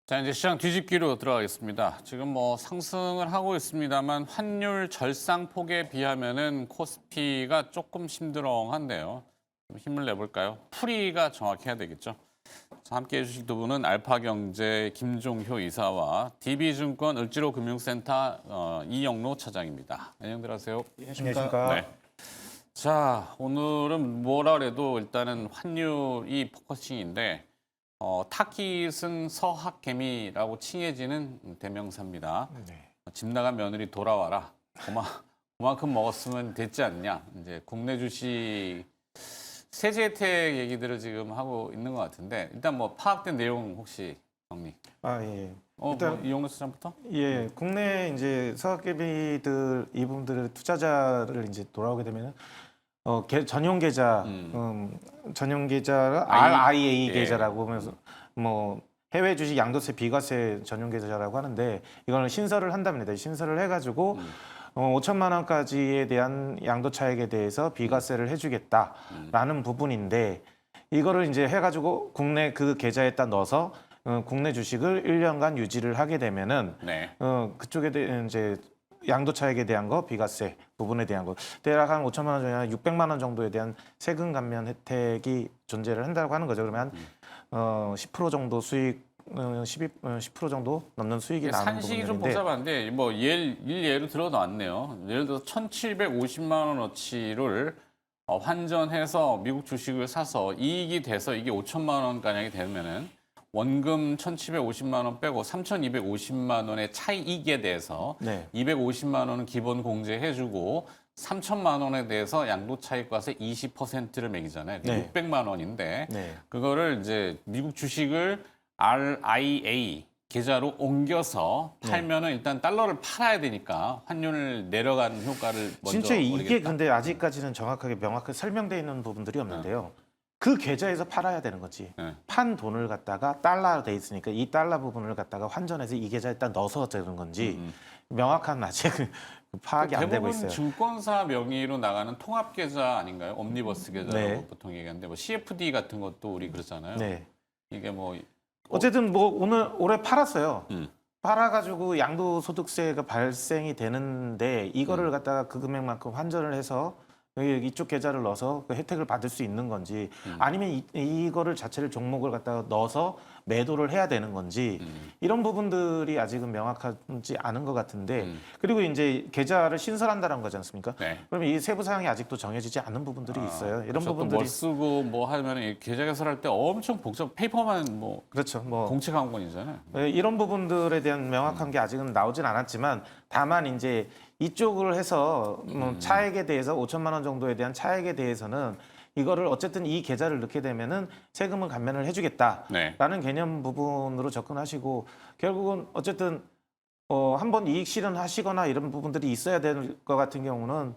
자, 이제 시장 뒤집기로 들어가겠습니다. 지금 뭐 상승을 하고 있습니다만 환율 절상폭에 비하면은 코스피가 조금 심드렁한데요. 좀 힘을 내볼까요? 풀이가 정확해야 되겠죠. 자, 함께해 주실 두 분은 알파경제 김종효 이사와 DB증권 을지로금융센터 이영로 차장입니다. 안녕들 하세요. 안녕하십니까. 네. 자, 오늘은 뭐라 그래도 일단은 환율이 포커싱인데 타깃은 서학개미라고 칭해지는 대명사입니다. 네. 집 나간 며느리 돌아와라. 그만큼 먹었으면 됐지 않냐. 이제 국내 주식 세제 혜택 얘기들을 지금 하고 있는 것 같은데 일단 뭐 파악된 내용 혹시 정리. 예. 일단 뭐 이용료 수장부터. 예, 국내 이제 서학개미들 이분들 투자자를 이제 돌아오게 되면은 전용 계좌, 전용 계좌가 RIA 예. 계좌라고 하면서 뭐 해외 주식 양도세 비과세 전용 계좌라고 하는데 이거는 신설을 한답니다. 신설을 해가지고 5천만 원까지에 대한 양도 차익에 대해서 비과세를 해주겠다라는 부분인데 이거를 이제 해가지고 국내 그 계좌에다 넣어서 국내 주식을 1년간 유지를 하게 되면은 네. 그쪽에 대한 이제 양도 차익에 대한 거 비과세 부분에 대한 거 대략 한 5천만 원 정도 600만 원 정도에 대한 세금 감면 혜택이 존재를 한다고 하는 거죠. 그러면 10% 정도 수익 10% 정도 넘는 수익이 나는 산식이 좀 부분인데 복잡한데 뭐 일예로 들어 놨네요. 예를 들어서 1,750만 원어치를 환전해서 미국 주식을 사서 이익이 돼서 이게 5천만 원 가량이 되면은 원금 1,750만 원 빼고 3,250만 원의 차익에 대해서 네. 250만 원은 기본 공제해주고 3천만 원에 대해서 양도차익과세 20%를 매기잖아요. 네. 600만 원인데 네. 그거를 이제 미국 주식을 RIA 계좌로 옮겨서 팔면은 일단 달러를 팔아야 되니까 환율 내려가는 효과를 먼저 진짜 이게 모르겠다. 근데 아직까지는 정확하게 명확하게 설명되어 있는 부분들이 없는데요. 그 계좌에서 팔아야 되는 거지. 네. 판 돈을 갖다가 달러로 돼 있으니까 이 달러 부분을 갖다가 환전해서 이 계좌에 딱 넣어서 되는 건지 명확한 아직 파악이 안 되고 대부분 있어요. 증권사 명의로 나가는 통합 계좌 아닌가요? 옴니버스 계좌라고 네. 보통 얘기하는데 뭐 CFD 같은 것도 우리 그렇잖아요. 네. 이게 뭐 어쨌든 뭐 올해 팔았어요. 팔아가지고 양도소득세가 발생이 되는데 이거를 갖다가 그 금액만큼 환전을 해서 이쪽 계좌를 넣어서 그 혜택을 받을 수 있는 건지 아니면 이거를 자체를 종목을 갖다가 넣어서 매도를 해야 되는 건지 이런 부분들이 아직은 명확하지 않은 것 같은데 그리고 이제 계좌를 신설한다는 거지 않습니까? 네. 그러면 이 세부 사항이 아직도 정해지지 않은 부분들이 있어요. 이런 부분들이 뭐 쓰고 뭐 하면 계좌 개설할 때 엄청 복잡 페이퍼만 뭐 그렇죠. 뭐 공채 관건이잖아요. 이런 부분들에 대한 명확한 게 아직은 나오진 않았지만 다만 이제 이쪽을 해서 차액에 대해서 5천만 원 정도에 대한 차액에 대해서는 이거를 어쨌든 이 계좌를 넣게 되면은 세금을 감면을 해주겠다라는 네. 개념 부분으로 접근하시고 결국은 어쨌든 한번 이익 실현하시거나 이런 부분들이 있어야 될 것 같은 경우는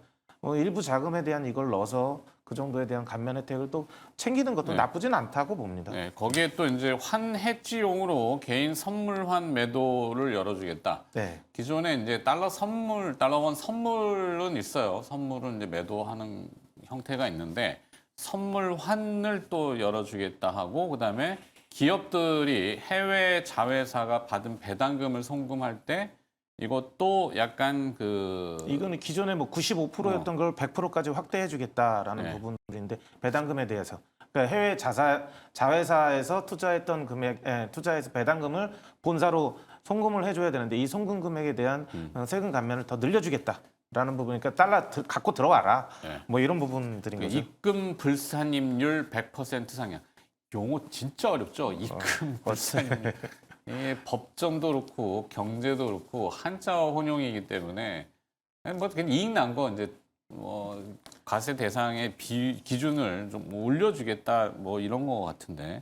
일부 자금에 대한 이걸 넣어서 그 정도에 대한 감면 혜택을 또 챙기는 것도 네. 나쁘진 않다고 봅니다. 네, 거기에 또 이제 환해지용으로 개인 선물환 매도를 열어주겠다. 네. 기존에 이제 달러원 선물은 있어요. 선물은 이제 매도하는 형태가 있는데 선물환을 또 열어주겠다 하고 그다음에 기업들이 해외 자회사가 받은 배당금을 송금할 때 이것도 약간 이거는 기존에 뭐 95%였던 걸 100%까지 확대해주겠다라는 네. 부분들인데 배당금에 대해서 그러니까 해외 자회사에서 투자했던 투자해서 배당금을 본사로 송금을 해줘야 되는데 이 송금 금액에 대한 세금 감면을 더 늘려주겠다라는 부분이니까 달러 갖고 들어와라 네. 뭐 이런 부분들인 거죠. 입금 불산임률 100% 상향. 용어 진짜 어렵죠. 입금 불산임률. 예, 법정도 그렇고 경제도 그렇고 한자어 혼용이기 때문에 뭐 그냥 이익 난 거 이제 과세 대상의 기준을 좀 올려주겠다 뭐 이런 거 같은데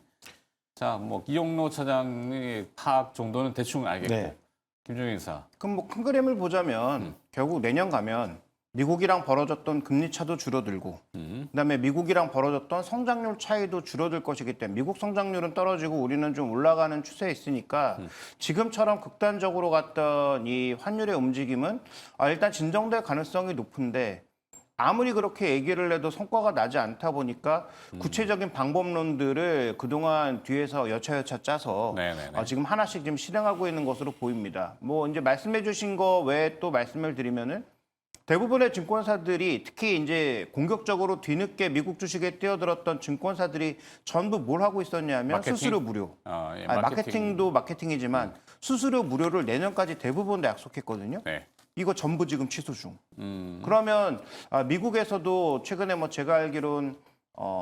자 뭐 이용로 차장의 파악 정도는 대충 알겠고 네. 김종인 이사 그럼 뭐 큰 그림을 보자면 결국 내년 가면 미국이랑 벌어졌던 금리 차도 줄어들고 그다음에 미국이랑 벌어졌던 성장률 차이도 줄어들 것이기 때문에 미국 성장률은 떨어지고 우리는 좀 올라가는 추세에 있으니까 지금처럼 극단적으로 갔던 이 환율의 움직임은 일단 진정될 가능성이 높은데 아무리 그렇게 얘기를 해도 성과가 나지 않다 보니까 구체적인 방법론들을 그동안 뒤에서 여차여차 짜서 네네네. 지금 하나씩 지금 실행하고 있는 것으로 보입니다. 뭐 이제 말씀해 주신 거 외에 또 말씀을 드리면은 대부분의 증권사들이 특히 이제 공격적으로 뒤늦게 미국 주식에 뛰어들었던 증권사들이 전부 뭘 하고 있었냐면 마케팅? 수수료 무료. 예, 아니, 마케팅도 마케팅이지만 수수료 무료를 내년까지 대부분 다 약속했거든요. 네. 이거 전부 지금 취소 중. 그러면 미국에서도 최근에 뭐 제가 알기로는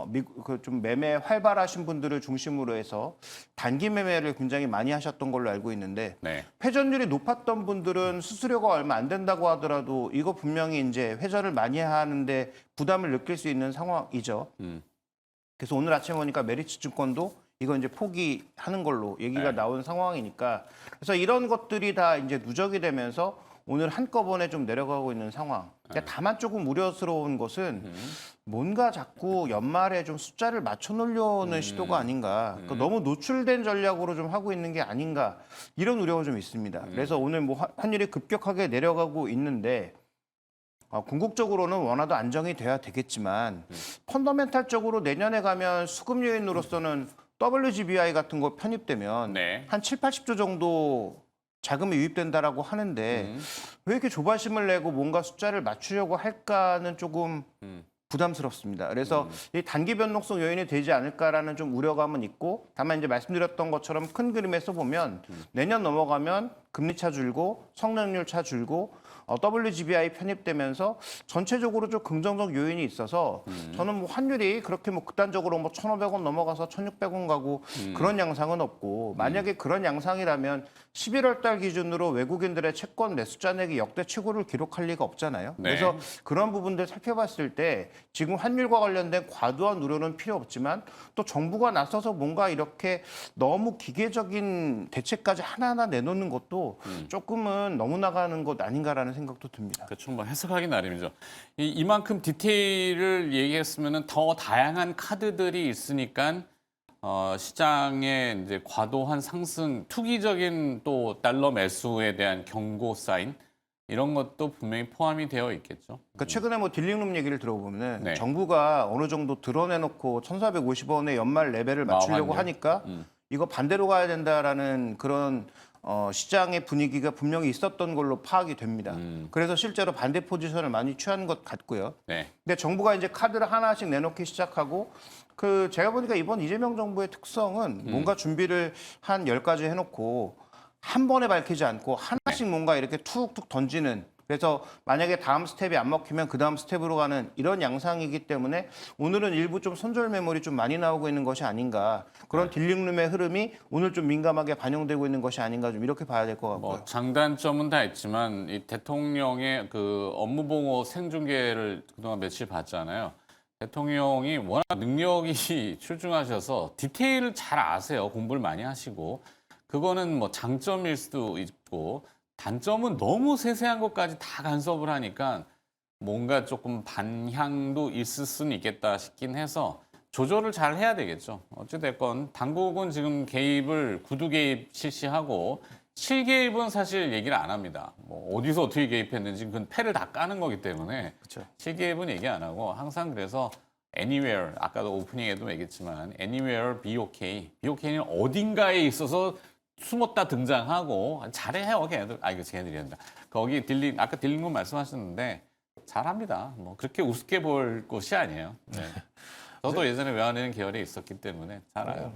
미국 그 좀 매매 활발하신 분들을 중심으로 해서 단기 매매를 굉장히 많이 하셨던 걸로 알고 있는데 네. 회전율이 높았던 분들은 수수료가 얼마 안 된다고 하더라도 이거 분명히 이제 회전을 많이 하는데 부담을 느낄 수 있는 상황이죠. 그래서 오늘 아침에 보니까 메리츠 증권도 이거 이제 포기하는 걸로 얘기가 네. 나온 상황이니까 그래서 이런 것들이 다 이제 누적이 되면서 오늘 한꺼번에 좀 내려가고 있는 상황. 그러니까 다만 조금 우려스러운 것은 뭔가 자꾸 연말에 좀 숫자를 맞춰 놓으려는 시도가 아닌가. 그러니까 너무 노출된 전략으로 좀 하고 있는 게 아닌가. 이런 우려가 좀 있습니다. 그래서 오늘 뭐 환율이 급격하게 내려가고 있는데 궁극적으로는 원화도 안정이 돼야 되겠지만 펀더멘탈적으로 내년에 가면 수급 요인으로서는 WGBI 같은 거 편입되면 네. 한 7, 80조 정도 자금이 유입된다라고 하는데 왜 이렇게 조바심을 내고 뭔가 숫자를 맞추려고 할까는 조금 부담스럽습니다. 그래서 이 단기 변동성 요인이 되지 않을까라는 좀 우려감은 있고 다만 이제 말씀드렸던 것처럼 큰 그림에서 보면 내년 넘어가면 금리 차 줄고 성장률 차 줄고 WGBI 편입되면서 전체적으로 좀 긍정적 요인이 있어서 저는 뭐 환율이 그렇게 뭐 극단적으로 뭐 1,500원 넘어가서 1,600원 가고 그런 양상은 없고 만약에 그런 양상이라면 11월 달 기준으로 외국인들의 채권 매수 잔액이 역대 최고를 기록할 리가 없잖아요. 네. 그래서 그런 부분들 살펴봤을 때 지금 환율과 관련된 과도한 우려는 필요 없지만 또 정부가 나서서 뭔가 이렇게 너무 기계적인 대책까지 하나하나 내놓는 것도 조금은 너무 나가는 것 아닌가라는 생각도 듭니다. 그렇죠. 뭐 해석하기 나름이죠. 이만큼 디테일을 얘기했으면은 더 다양한 카드들이 있으니까 시장의 이제 과도한 상승, 투기적인 또 달러 매수에 대한 경고 사인 이런 것도 분명히 포함이 되어 있겠죠. 그러니까 최근에 뭐 딜링룸 얘기를 들어보면은 네. 정부가 어느 정도 드러내놓고 1,450원의 연말 레벨을 맞추려고 환율. 하니까 이거 반대로 가야 된다라는 그런 시장의 분위기가 분명히 있었던 걸로 파악이 됩니다. 그래서 실제로 반대 포지션을 많이 취한 것 같고요. 네. 근데 정부가 이제 카드를 하나씩 내놓기 시작하고 제가 보니까 이번 이재명 정부의 특성은 뭔가 준비를 한 10가지 해놓고 한 번에 밝히지 않고 하나씩 뭔가 이렇게 툭툭 던지는 그래서 만약에 다음 스텝이 안 먹히면 그 다음 스텝으로 가는 이런 양상이기 때문에 오늘은 일부 좀 손절 매물이 좀 많이 나오고 있는 것이 아닌가 그런 딜링룸의 흐름이 오늘 좀 민감하게 반영되고 있는 것이 아닌가 좀 이렇게 봐야 될 것 같고요. 뭐 장단점은 다 있지만 이 대통령의 그 업무보고 생중계를 그동안 며칠 봤잖아요. 대통령이 워낙 능력이 출중하셔서 디테일을 잘 아세요. 공부를 많이 하시고 그거는 뭐 장점일 수도 있고 단점은 너무 세세한 것까지 다 간섭을 하니까 뭔가 조금 반향도 있을 수는 있겠다 싶긴 해서 조절을 잘 해야 되겠죠. 어찌됐건 당국은 지금 개입을 구두 개입 실시하고 실개입은 사실 얘기를 안 합니다. 뭐 어디서 어떻게 개입했는지 그건 패를 다 까는 거기 때문에 그렇죠. 실개입은 얘기 안 하고 항상 그래서 anywhere 아까도 오프닝에도 얘기했지만 anywhere be okay. be okay는 어딘가에 있어서 숨었다 등장하고 잘해요 걔네들. 이거 걔네들이 한다. 거기 아까 딜링룸 말씀하셨는데 잘합니다. 뭐 그렇게 우습게 볼 곳이 아니에요. 네. 저도 예전에 외환은행 계열에 있었기 때문에 잘 알아요.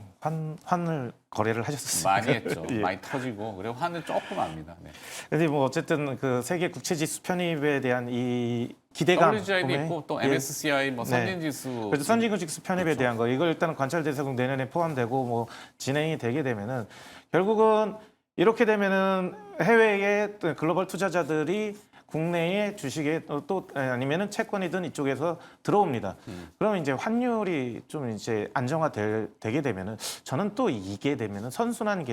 환을 거래를 하셨습니다. 많이 했죠. 예. 많이 터지고 그리고 환을 조금 합니다. 네. 근데 뭐 어쨌든 그 세계 국채지수 편입에 대한 이 기대감 WGI도 보면 있고 또 예. MSCI 뭐 선진지수 그래서 선진국지수 편입에 그렇죠. 대한 거 이걸 일단 관찰 대상국 내년에 포함되고 뭐 진행이 되게 되면은 결국은 이렇게 되면은 해외의 글로벌 투자자들이 국내의 주식에 또 아니면은 채권이든 이쪽에서 들어옵니다. 그러면 이제 환율이 좀 이제 안정화되게 되면은 저는 또 이게 되면은 선순환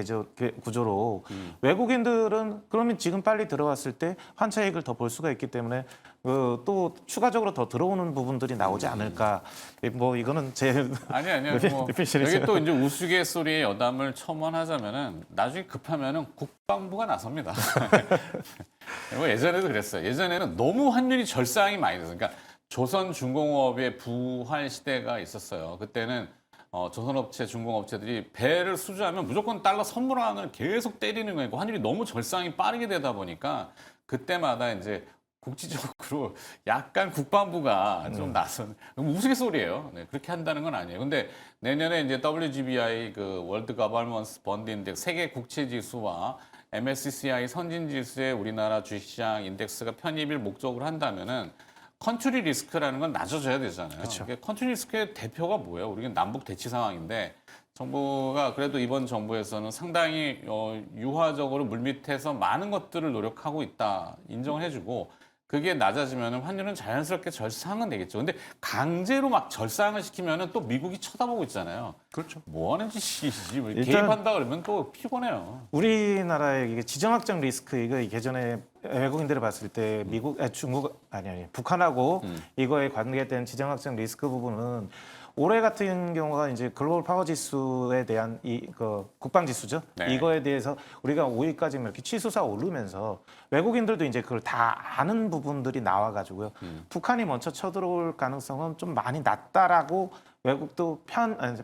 구조로 외국인들은 그러면 지금 빨리 들어왔을 때 환차익을 더 볼 수가 있기 때문에 또 추가적으로 더 들어오는 부분들이 나오지 않을까. 뭐 이거는 제 아니요. 뭐 디피니션이죠. 여기 또 이제 우스갯소리의 여담을 첨언하자면은 나중에 급하면은 국방부가 나섭니다. 뭐 예전에도 그랬어요. 예전에는 너무 환율이 절상이 많이 됐어요. 그러니까 조선중공업의 부활 시대가 있었어요. 그때는 조선업체, 중공업체들이 배를 수주하면 무조건 달러 선물안을 계속 때리는 거예요. 환율이 너무 절상이 빠르게 되다 보니까 그때마다 이제 국지적으로 약간 국방부가 좀 나선 우스갯소리예요. 네, 그렇게 한다는 건 아니에요. 근데 내년에 이제 WGBI 그 월드 거버넌스 번드 인덱스 세계 국채 지수와 MSCI 선진 지수의 우리나라 주식시장 인덱스가 편입을 목적으로 한다면은 컨트리 리스크라는 건 낮아져야 되잖아요. 그렇죠. 컨트리 리스크의 대표가 뭐예요? 우리는 남북 대치 상황인데 정부가 그래도 이번 정부에서는 상당히 유화적으로 물밑에서 많은 것들을 노력하고 있다 인정을 해주고 그게 낮아지면 환율은 자연스럽게 절상은 되겠죠. 근데 강제로 막 절상을 시키면 또 미국이 쳐다보고 있잖아요. 그렇죠. 뭐 하는 짓이지? 뭐 일단- 개입한다 그러면 또 피곤해요. 우리나라의 이게 지정학적 리스크 이거 예전에 외국인들을 봤을 때 미국, 중국 아니 북한하고 이거에 관계된 지정학적 리스크 부분은 올해 같은 경우가 이제 글로벌 파워 지수에 대한 그 국방 지수죠. 네. 이거에 대해서 우리가 5위까지 이렇게 치솟아 오르면서 외국인들도 이제 그걸 다 아는 부분들이 나와가지고요. 북한이 먼저 쳐들어올 가능성은 좀 많이 낮다라고 외국도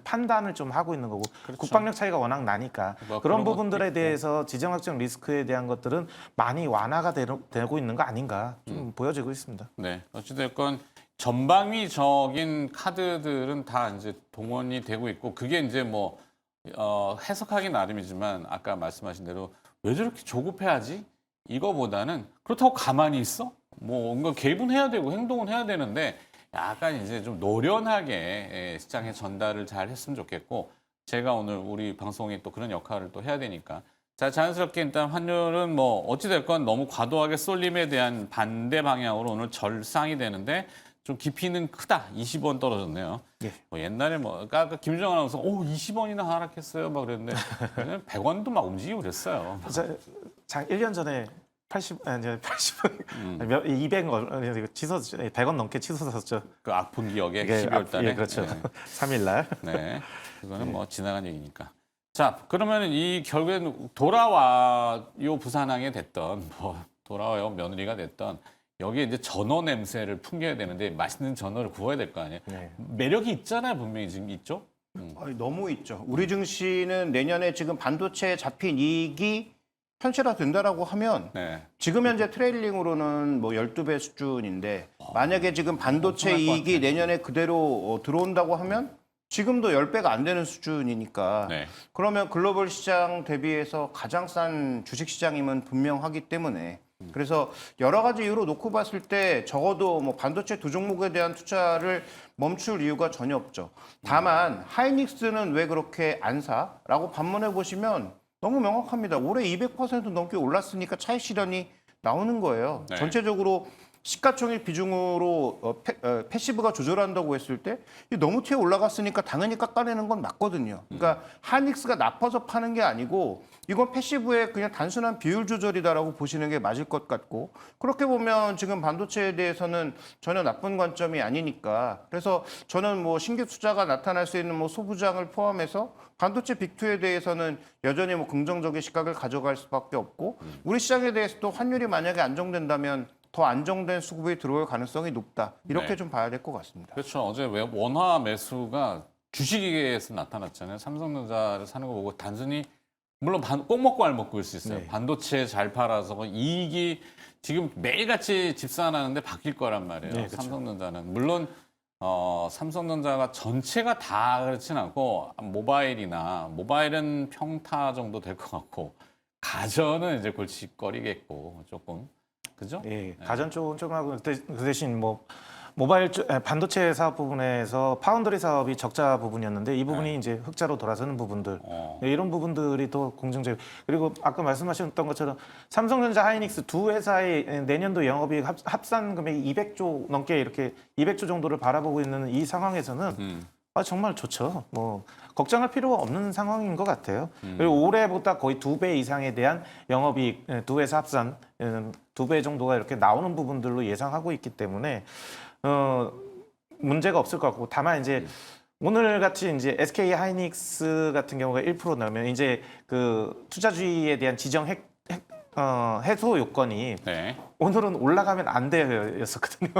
판단을 좀 하고 있는 거고 국방력 차이가 워낙 나니까 뭐 그런 그런 것도 부분들에 있고. 대해서 지정학적 리스크에 대한 것들은 많이 완화가 되고 있는 거 아닌가 좀 보여지고 있습니다. 네, 어찌됐건 전방위적인 카드들은 다 이제 동원이 되고 있고 그게 이제 뭐 해석하기 나름이지만 아까 말씀하신 대로 왜 저렇게 조급해하지? 이거보다는 그렇다고 가만히 있어? 뭐 뭔가 개입은 해야 되고 행동은 해야 되는데 약간 이제 좀 노련하게 시장에 전달을 잘 했으면 좋겠고 제가 오늘 우리 방송에 또 그런 역할을 또 해야 되니까 자 자연스럽게 일단 환율은 뭐 어찌됐건 너무 과도하게 쏠림에 대한 반대 방향으로 오늘 절상이 되는데 좀 깊이는 크다. 20원 떨어졌네요. 예. 뭐 옛날에 뭐 아까 김정은 아나운서 20원이나 하락했어요. 막 그랬는데 100원도 막 움직이고 그랬어요. 1년 전에 200원 치솟 100원 넘게 치솟았죠. 그 아픈 기억에 이게 12월 달에. 예, 그렇죠. 네. 3일 날. 네. 그거는 뭐 지나간 얘기니까. 자, 그러면 이 결국엔 돌아와요 부산항에 됐던 뭐 돌아와요 며느리가 됐던 여기에 이제 전어 냄새를 풍겨야 되는데 맛있는 전어를 구워야 될 거 아니에요. 네. 매력이 있잖아요, 분명히 지금 있죠. 너무 있죠. 우리 증시는 내년에 지금 반도체에 잡힌 이익이 현실화된다라고 하면 네. 지금 현재 트레일링으로는 뭐 12배 수준인데 만약에 지금 반도체 엄청날 것 이익이 같아요. 내년에 그대로 들어온다고 하면 지금도 10배가 안 되는 수준이니까 네. 그러면 글로벌 시장 대비해서 가장 싼 주식 시장임은 분명하기 때문에 그래서 여러 가지 이유로 놓고 봤을 때 적어도 뭐 반도체 두 종목에 대한 투자를 멈출 이유가 전혀 없죠. 다만 하이닉스는 왜 그렇게 안 사라고 반문해 보시면 너무 명확합니다. 올해 200% 넘게 올랐으니까 차익 실현이 나오는 거예요. 네. 전체적으로 시가총액 비중으로 패시브가 조절한다고 했을 때 너무 튀어 올라갔으니까 당연히 깎아내는 건 맞거든요. 그러니까 하이닉스가 나빠서 파는 게 아니고 이건 패시브의 그냥 단순한 비율 조절이다라고 보시는 게 맞을 것 같고 그렇게 보면 지금 반도체에 대해서는 전혀 나쁜 관점이 아니니까 그래서 저는 뭐 신규 투자가 나타날 수 있는 뭐 소부장을 포함해서 반도체 빅2에 대해서는 여전히 뭐 긍정적인 시각을 가져갈 수밖에 없고 우리 시장에 대해서도 환율이 만약에 안정된다면 더 안정된 수급이 들어올 가능성이 높다. 이렇게 네. 좀 봐야 될 것 같습니다. 그렇죠. 어제 원화 매수가 주식에서 나타났잖아요. 삼성전자를 사는 거 보고 단순히 물론 꼭 먹고 알 먹고일 수 있어요. 네. 반도체 잘 팔아서 이익이 지금 매일같이 집산하는데 바뀔 거란 말이에요. 네, 그렇죠. 삼성전자는 물론 삼성전자가 전체가 다 그렇진 않고 모바일은 평타 정도 될 것 같고 가전은 이제 골칫거리겠고 조금 그죠? 예, 가전 쪽은 좀 하고 그 대신 뭐 모바일 반도체 사업 부분에서 파운드리 사업이 적자 부분이었는데 이 부분이 이제 흑자로 돌아서는 부분들 네, 이런 부분들이 더 긍정적. 그리고 아까 말씀하셨던 것처럼 삼성전자, 하이닉스 두 회사의 내년도 영업이익 합산 금액이 200조 넘게 이렇게 200조 정도를 바라보고 있는 이 상황에서는 정말 좋죠. 뭐 걱정할 필요가 없는 상황인 것 같아요. 그리고 올해보다 거의 2배 이상에 대한 영업이익 두 회사 합산 2배 정도가 이렇게 나오는 부분들로 예상하고 있기 때문에 문제가 없을 것 같고 다만 이제 오늘 같이 이제 SK 하이닉스 같은 경우가 1% 나오면 이제 그 투자주의에 대한 지정 해소 요건이 네. 오늘은 올라가면 안 돼였었거든요.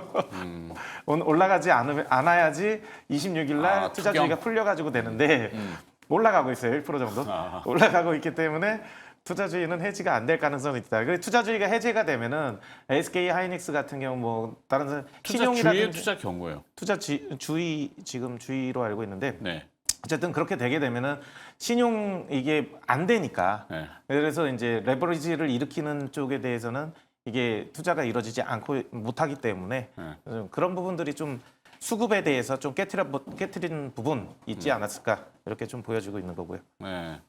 오늘 올라가지 않아야지 26일 날 아, 투자 투경. 주의가 풀려가지고 되는데 올라가고 있어요. 1% 정도. 아. 올라가고 있기 때문에 투자주의는 해지가 안 될 가능성이 있다. 그 투자주의가 해제가 되면은 SK 하이닉스 같은 경우 뭐 다른 투자 주의의 신용이라든지 투자 경고예요. 주의 지금 주의로 알고 있는데 네. 어쨌든 그렇게 되게 되면은 신용 이게 안 되니까 네. 그래서 이제 레버리지를 일으키는 쪽에 대해서는 이게 투자가 이루어지지 않고 못하기 때문에 네. 그런 부분들이 좀 수급에 대해서 좀 깨트린 부분 있지 않았을까 이렇게 좀 보여지고 있는 거고요. 네.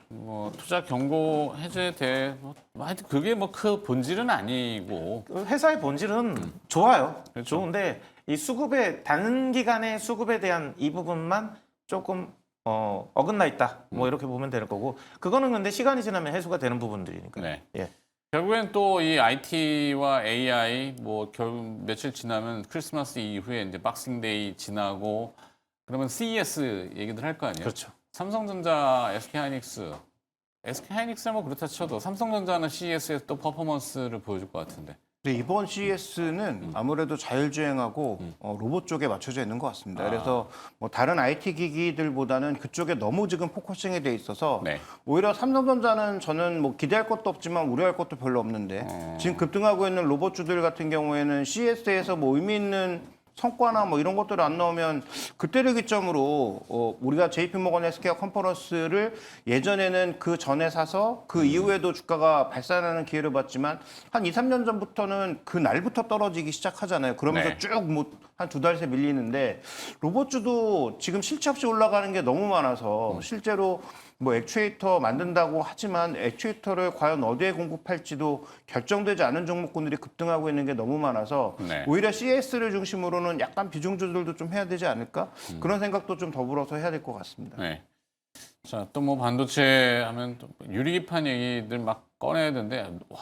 뭐 투자 경고 해제돼 뭐 하여튼 그게 뭐 그 본질은 아니고 그 회사의 본질은 좋아요. 그렇죠. 좋은데 이 수급에 단기간의 수급에 대한 이 부분만 조금 어긋나 있다. 뭐 이렇게 보면 되는 거고 그거는 근데 시간이 지나면 해소가 되는 부분들이니까. 네. 예. 결국엔 또 이 IT와 AI 뭐 결국 며칠 지나면 크리스마스 이후에 이제 박싱데이 지나고 그러면 CES 얘기들 할 거 아니에요. 그렇죠. 삼성전자, SK하이닉스는 뭐 그렇다 쳐도 삼성전자는 CES에서 또 퍼포먼스를 보여줄 것 같은데. 네, 이번 CES는 아무래도 자율주행하고 로봇 쪽에 맞춰져 있는 것 같습니다. 그래서 뭐 다른 IT 기기들보다는 그쪽에 너무 지금 포커싱이 돼 있어서 네. 오히려 삼성전자는 저는 뭐 기대할 것도 없지만 우려할 것도 별로 없는데 지금 급등하고 있는 로봇주들 같은 경우에는 CES에서 뭐 의미 있는 성과나 뭐 이런 것들이 안 나오면 그때를 기점으로 우리가 JP모건 헬스케어 컨퍼런스를 예전에는 그 전에 사서 그 이후에도 주가가 발산하는 기회를 봤지만 한 2, 3년 전부터는 그 날부터 떨어지기 시작하잖아요. 그러면서 네. 쭉 뭐 한 두 달 새 밀리는데 로봇주도 지금 실체 없이 올라가는 게 너무 많아서 실제로 뭐 액추에이터 만든다고 하지만 액추에이터를 과연 어디에 공급할지도 결정되지 않은 종목군들이 급등하고 있는 게 너무 많아서 네. 오히려 CS를 중심으로는 약간 비중 조절도 좀 해야 되지 않을까? 그런 생각도 좀 더불어서 해야 될 것 같습니다. 네. 자, 또 뭐 반도체 하면 또 유리기판 얘기들 막 꺼내야 되는데 와,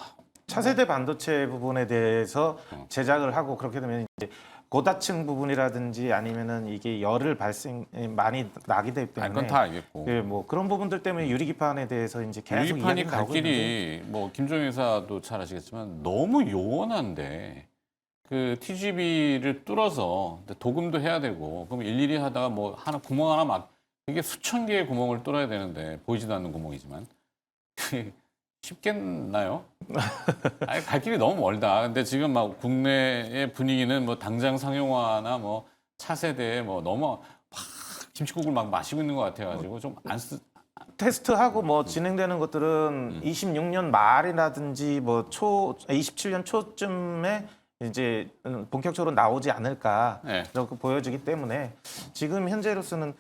차세대 반도체 부분에 대해서 제작을 하고 그렇게 되면 이제 고다층 부분이라든지 아니면은 이게 열을 발생 많이 나게 되기 알 때문에 건 다 알겠고. 예, 뭐 그런 부분들 때문에 유리기판에 대해서 이제 계속 유리판이 이야기가 갈 나오고 있는데 길이 뭐 김종인 회사도 잘 아시겠지만 너무 요원한데 그 TGV를 뚫어서 도금도 해야 되고 그럼 일일이 하다가 뭐 하나 구멍 하나 막 이게 수천 개의 구멍을 뚫어야 되는데 보이지도 않는 구멍이지만 쉽겠나요? 아니, 갈 길이 너무 멀다. 근데 지금 막 국내의 분위기는 뭐 당장 상용화나 뭐 차세대에 뭐 너무 막 김치국을 막 마시고 있는 것 같아가지고 좀 안 쓰. 테스트하고 뭐 진행되는 것들은 26년 말이라든지 뭐 27년 초쯤에 이제 본격적으로 나오지 않을까 네. 이렇게 보여지기 때문에 지금 현재로서는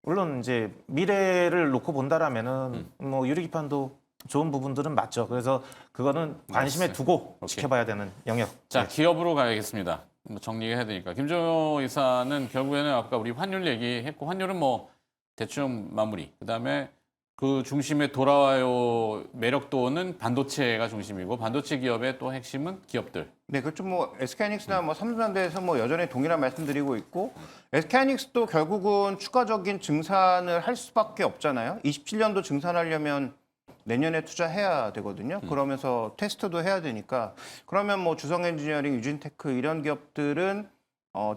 물론 이제 미래를 놓고 본다라면은 뭐 유리기판도 좋은 부분들은 맞죠. 그래서 그거는 관심에 맞았어요. 두고 오케이. 지켜봐야 되는 영역. 자, 기업으로 가야겠습니다. 뭐 정리해야 되니까. 김종호 이사는 결국에는 아까 우리 환율 얘기했고 환율은 뭐 대충 마무리. 그다음에 그 중심에 돌아와요 매력도는 반도체가 중심이고 반도체 기업의 또 핵심은 기업들. 네, 그렇죠. 뭐 SK하이닉스나 뭐 삼성전자에서 뭐 여전히 동일한 말씀드리고 있고 SK하이닉스도 결국은 추가적인 증산을 할 수밖에 없잖아요. 27년도 증산하려면 내년에 투자해야 되거든요. 그러면서 테스트도 해야 되니까 그러면 뭐 주성엔지니어링, 유진테크 이런 기업들은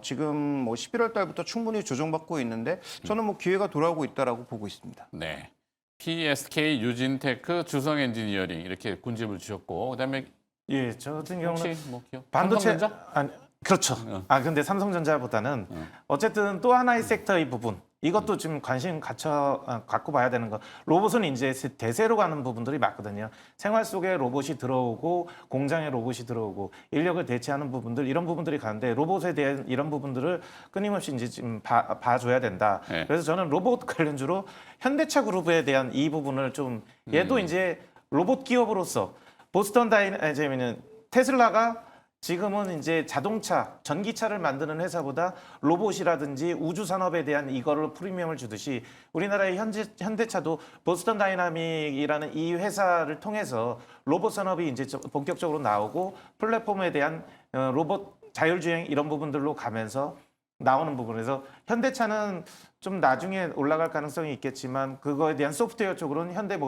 지금 뭐 11월 달부터 충분히 조정받고 있는데 저는 뭐 기회가 돌아오고 있다라고 보고 있습니다. 네. PSK, 유진테크, 주성엔지니어링 이렇게 군집을 주셨고 그다음에 예, 저 같은 경우는 혹시 뭐 기업 반도체 삼성전자? 아니 그렇죠. 근데 삼성전자보다는 어쨌든 또 하나의 섹터의 부분 이것도 지금 관심 갖고 봐야 되는 거. 로봇은 이제 대세로 가는 부분들이 많거든요. 생활 속에 로봇이 들어오고 공장에 로봇이 들어오고 인력을 대체하는 부분들 이런 부분들이 가는데 로봇에 대한 이런 부분들을 끊임없이 이제 지금 봐줘야 된다. 네. 그래서 저는 로봇 관련주로 현대차 그룹에 대한 이 부분을 좀 얘도 이제 로봇 기업으로서 보스턴 다이내믹은 테슬라가 지금은 이제 자동차, 전기차를 만드는 회사보다 로봇이라든지 우주 산업에 대한 이거를 프리미엄을 주듯이 우리나라의 현대차도 보스턴 다이나믹이라는 이 회사를 통해서 로봇 산업이 이제 본격적으로 나오고 플랫폼에 대한 로봇 자율주행 이런 부분들로 가면서 나오는 부분에서 현대차는 좀 나중에 올라갈 가능성이 있겠지만 그거에 대한 소프트웨어 쪽으로는 현대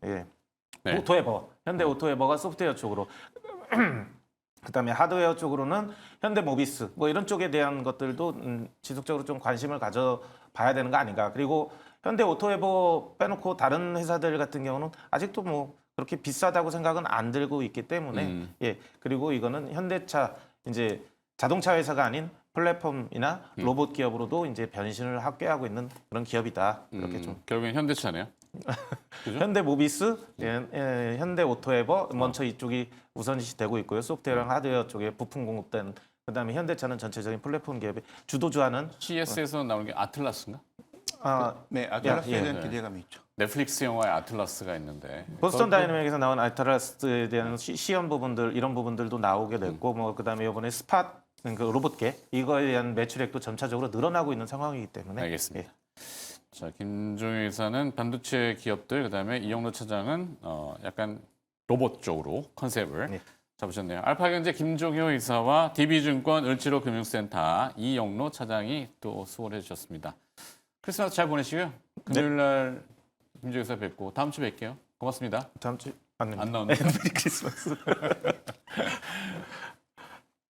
예. 네. 오토에버, 현대 오토에버가 소프트웨어 쪽으로 그다음에 하드웨어 쪽으로는 현대모비스 뭐 이런 쪽에 대한 것들도 지속적으로 좀 관심을 가져봐야 되는 거 아닌가. 그리고 현대 오토에버 빼놓고 다른 회사들 같은 경우는 아직도 뭐 그렇게 비싸다고 생각은 안 들고 있기 때문에 예. 그리고 이거는 현대차 이제 자동차 회사가 아닌 플랫폼이나 로봇 기업으로도 이제 변신을 꾀하고 있는 그런 기업이다. 그렇게 좀 결국엔 현대차네요. 그죠? 현대모비스, 현대 오토에버 먼저 이쪽이 우선시 되고 있고요. 소프트웨어랑 하드웨어 쪽에 부품 공급되는 그다음에 현대차는 전체적인 플랫폼 기업의 주도주하는 CS에서 나오는 게 아틀라스인가? 네, 아틀라스에 예. 대한 기대감이 있죠. 넷플릭스 영화에 아틀라스가 있는데 보스턴 다이내믹에서 나온 아틀라스에 대한 시연 부분들 이런 부분들도 나오게 됐고 뭐 그다음에 이번에 스팟 그 로봇계 이거에 대한 매출액도 점차적으로 늘어나고 있는 상황이기 때문에 알겠습니다. 예. 자, 김종윤 이사는 반도체 기업들, 그다음에 이영로 차장은 약간 로봇 쪽으로 컨셉을 네. 잡으셨네요. 알파경제 김종효 이사와 DB증권 을지로 금융센터 이영로 차장이 또 수고를 해주셨습니다. 크리스마스 잘 보내시고요. 금요일 날 김종효 이사 뵙고 다음 주 뵐게요. 고맙습니다. 다음 주 안 안 나오네. 메리 크리스마스.